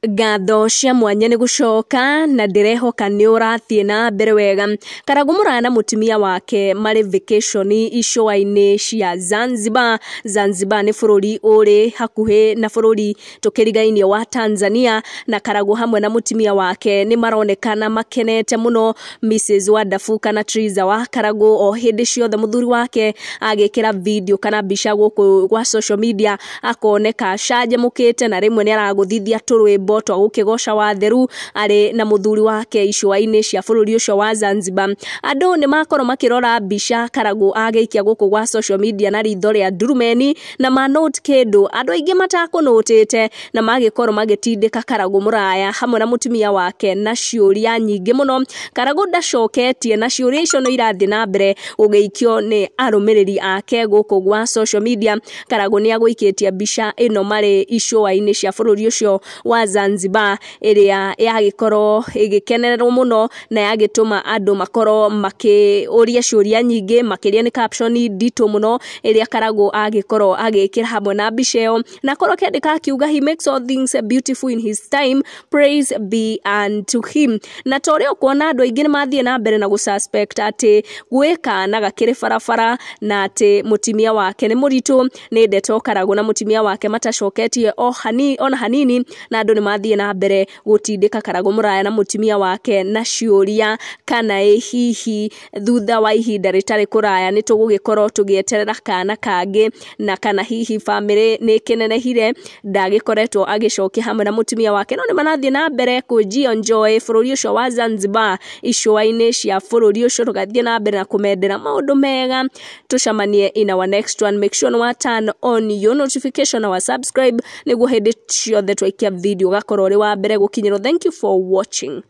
Ngatho cia mwanya ni gucoka na ndirehoka ni urathie na mbere wega. Karangû Muraya na mutumia wake mari vacation icua-ini cia Zanzibar. Zanzibar ni bururi uri hakuhi na bururi tukirigainie wa Tanzania, na Karangû hamwe na mutumia wake ni maronekana makenete muno. Mrs Wonderful kana Triza wa Karangû o hindi ciothe muthuri wake agikira video kana mbica guku kwa social media akoneka canjamukite, na rimwe ni araguthithia turwimbo twa gukigoca watheru ari na muthuri wake icua-ini cia bururi ucio wa Zanzibar. Andu ni makorwo makirora mbica Karangû agiikia guku kwa social media na ritho ria ndurumeni na manote kindu andu aingi matakunotete, na magikorwo magitindika Karangû Muraya hamwe na mutumia wake na ciuria nyingi muno. Karangû ndacoketie na ciuria icio no irathi na mbere ugeikio ni arumiriri ake guku kwa social media. Karangû ni aguikitie mbica ino mari icua-ini cia bururi ucio wa Zanzibar iria yagikorwo igikenererwo muno na yagituma andu makorwo makiuria ciuria nyingi, makiria ni caption ndito muno iria Karangû agikorwo agikira hamwe na mbica iyo, na korwo kendika akiuga he makes all things beautiful in his time, praise be unto him. Na torio kuona andu aingi ni mathie na mbere na gususpect ati gwika na gakiri barabara na ati mutumia wake ni muritu. Ni ndeto Karangû na mutumia wake matacoketie ona hanini, na andu ni mathie na mbere gutindika Karangû Muraya na mutumia wake na ciuria kana hihi thutha wa ihinda ritari kuraya ni tugugikorwo tugieterera kana kangi, na kana hihi family ni kinenehire ndagikoretwo agicokia hamwe na mutumia wake. No ni manathie na mbere enjoy bururi ucio wa Zanzibar icua-ini cia bururi ucio, tugathie na mbere na kumendera maundu mega. Tucamanie in our next one. Make sure no turn on your notification or subscribe niguo hindi ciothe twaikia video gakorwo ri wa mbere gukinyirwo. Thank you for watching.